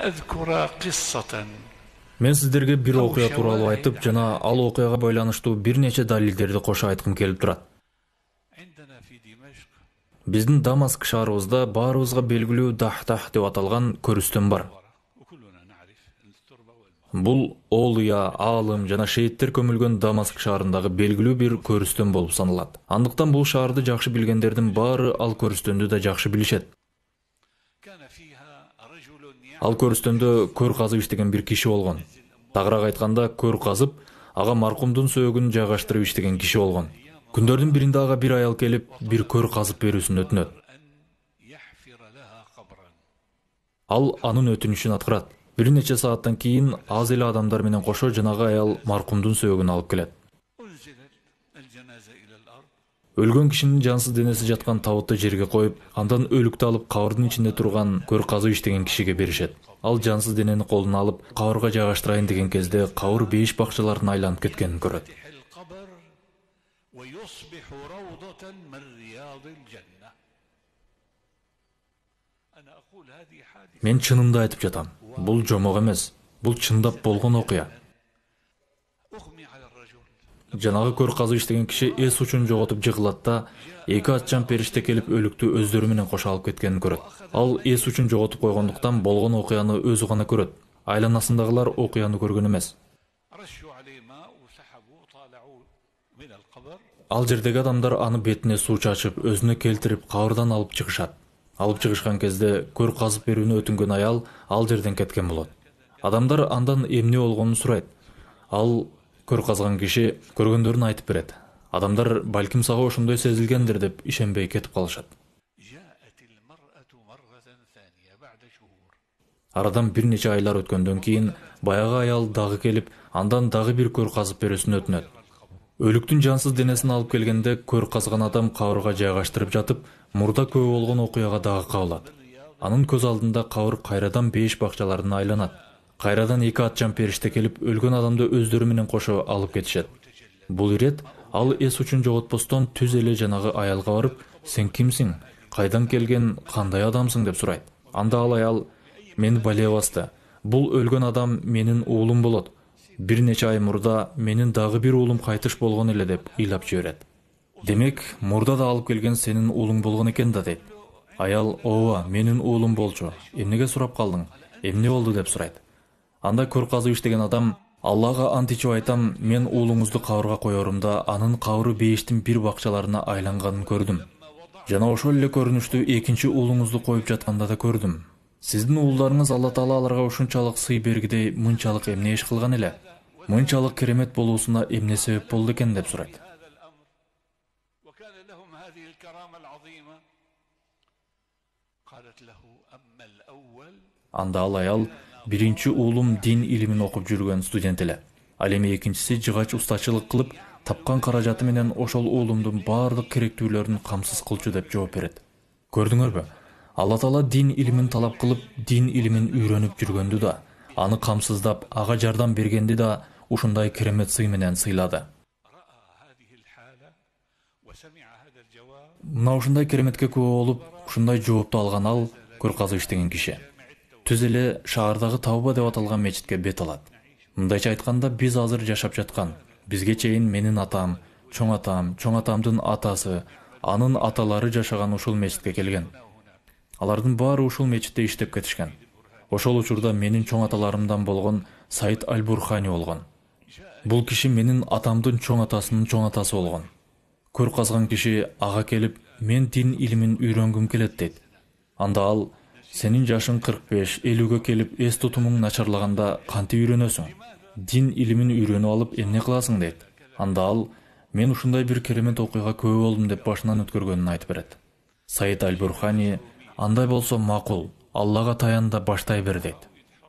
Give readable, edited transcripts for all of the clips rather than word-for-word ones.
أذكر قصة Мен сиздерге бир окуя тууралуу айтып, жана ал окуяга байланыштуу бир нече далилдерди кошо айткым келип турат. عندنا في دمشق Биздин Дамаск шаарыбызда баарыбызга белгилүү Дахтах деп аталган көрүстөн бар. وكلنا نعرف التربة والماء. Бул Олуя, Аалым жана шейиттер көмүлгөн Дамаск шаарындагы белгилүү бир көрүстөн болуп саналат. Андыктан бул шаарды жакшы билгендердин баары ал көрүстөндү да жакшы билишет. كان فيها رجل Ал көрүстөндө көр казып иштеген бир киши болгон. Тагыраак айтканда, көр казып, ага маркумдун сөөгүн жайгаштырып иштеген киши болгон. Күндөрдүн биринде ага бир аял келип, бир көр казып берүүсүн өтүнөт. أن يحفر لها قبرا. Ал анын өтүнүшүн аткарат. Бир нече сааттан кийин аз эле адамдар менен кошо жанагы аял маркумдун сөөгүн алып келет. أنزلت الجنازة إلى الأرض. Өлгөн кишинин жансыз денеси жаткан табытты жерге коюп, андан өлүктү алып кабырдын ичинде турган көр казып иштеген кишиге беришет. Ал жансыз денени колуна алып кабырга жайгаштырайын деген кезде кабыр бейиш бакчаларына айланып кеткенин көрөт. يفتح القبر ويصبح روضة من رياض الجنة. أنا أقول هذه حادثة. Мен чынымды айтып жатам. Бул жомок эмес. Бул чындап болгон окуя. أغمي على الرجل. Жанагы көр казып иштеген киши эс учун жоготуп жыгылат да, эки атчан периште келип өлүктү өздөрү менен кошо алып кеткенин көрөт. Ал эс учун жоготуп койгондуктан болгон окуяны өзү гана көрөт. Айланасындагылар окуяны көргөн эмес. رشوا عليه ماء وسحبوا طالعوا من القبر. Ал жердеги адамдар аны бетине суу чачып, өзүнө келтирип, кабырдан алып чыгышат. Алып чыгышкан кезде көр казып берүүнү өтүнгөн аял ал жерден кеткен болот. Адамдар андан эмне болгонун сурайт. Ал көр казган киши көргөндөрүн айтып берет. Адамдар балким сага ошондой сезилгендир деп ишенбей кетип калышат. جاءت المرأة مرة ثانية بعد شهور. Арадан бир нече айлар өткөндөн кийин баягы аял дагы келип, андан дагы бир көр казып берүүсүн өтүнөт. Өлүктүн жансыз денесин алып келгенде көр казган адам кабырга жайгаштырып жатып, мурда көбү болгон окуяга дагы кабылат. Анын көз алдында кабыр кайрадан бейиш бакчаларына айланат. Кайрадан эки атчан периште келип, өлгөн адамды өздөрү менен кошо алып кетишет. Бул ирет ал эс учун жоготпостон түз эле жанагы аялга барып, "Сен кимсиң? Кайдан келген? Кандай адамсың?" деп сурайт. Анда ал аял, "Мени бале басты. Бул өлгөн адам менин уулум болот. Бир нече ай мурда менин дагы бир уулум кайтыш болгон эле" деп ыйлап жиберет. "Демек, мурда да алып келген сенин уулуң болгон экен да" дейт. Аял, "Ооба, менин уулум болчу. Эмнеге сурап калдың? Эмне болду?" деп сурайт. Анда көр казып иштеген адам, "Аллага ант ичип айтам, мен уулуңузду кабырга коерумда анын кабыры бейиштин бир бакчаларына айланганын көрдүм. Жана ошол эле көрүнүштү экинчи уулуңузду коюп жатканда да көрдүм. Сиздин уулдарыңыз Алла Таала аларга ушунчалык сый бергидей мынчалык эмне иш кылган эле? Мынчалык керемет болуусуна эмне себеп болду экен?" деп сурайт. هذا الأمر وكان لهم هذه الكرامة العظيمة. قالت له أما الأول Анда ал аял, "Биринчи уулум дин илимин окуп жүргөн студент эле. Ал эми экинчиси жыгач устачылык кылып, тапкан каражаты менен ошол уулумдун баардык керектүүлөрүн камсыз кылчу" деп жооп берет. Көрдүңөрбү? Алла Таала дин илимин талап кылып, дин илимин үйрөнүп жүргөндү да, аны камсыздап, ага жардам бергенди да ушундай керемет сый менен сыйлады. رأى هذه الحالة وسمع هذا الجواب. Мына ушундай кереметке күбө болуп, ушундай жоопту алган ал көр казып иштеген киши. Түз эле шаардагы Тавба деп аталган мечитке бет алат. Мындайча айтканда, биз азыр жашап жаткан, бизге чейин менин атам, чоң атамдын атасы, анын аталары жашаган ушул мечитке келген. Алардын баары ушул мечитте иштеп кетишкен. Ошол учурда менин чоң аталарымдан болгон Саид Аль-Бурхани болгон. Бул киши менин атамдын чоң атасынын чоң атасы болгон. Көр казган киши ага келип, "Мен дин илимин үйрөнгүм келет" дейт. Анда ал, "Сенин жашың 45-50-гө келип, эс тутумуң начарлаганда кантип үйрөнөсүң? Дин илимин үйрөнүп алып эмне кыласың?" дейт. Анда ал, "Мен ушундай бир керемет окуяга күбө болдум" деп башынан өткөргөнүн айтып берет. Саид Аль-Бурхани, "Андай болсо макул, Аллага таян да баштай бер" дейт.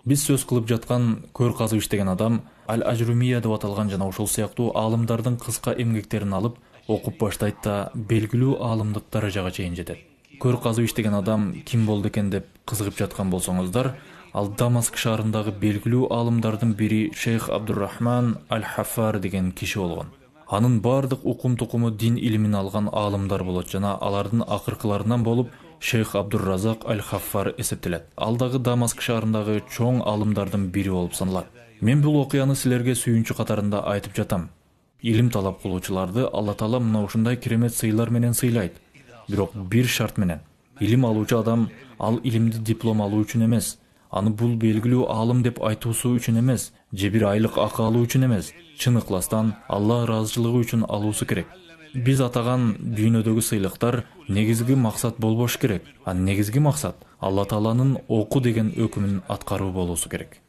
Биз сөз кылып жаткан көр казып иштеген адам Аль-Ажрумия деп аталган жана ошол сыяктуу аалымдардын кыска эмгектерин алып окуп баштайт да белгилүү аалымдык даражага чейин жетет. Көр казып иштеген адам ким болду экен деп кызыгып жаткан болсоңуздар, ал Дамаск шаарындагы белгилүү аалымдардын бири Шейх Абдуррахман Аль-Хаффар деген киши болгон. Анын бардык укум тукуму дин илимин алган аалымдар болот жана алардын акыркыларынан болуп Шейх Абдурразак Аль-Хаффар эсептелет. Ал дагы Дамаск шаарындагы чоң алымдардын бири болуп саналат. Мен бул окуяны силерге сүйүнчү катарында айтып жатам. Илим талап кылуучуларды Алла Таала мына ушундай керемет сыйлар менен сыйлайт. Бирок бир шарт менен. Илим алуучу адам ал илимди диплом алуу үчүн эмес, аны бул белгилүү аалым деп айтуусу үчүн эмес, же бир айлык акы алуу үчүн эмес, чын ыкластан Алла ыраазычылыгы үчүн алуусу керек. Биз атаган дүйнөдөгү сыйлыктар негизги максат болбош керек. Негизги максат Алла Тааланын оку деген өкүмүн аткаруу болуусу керек.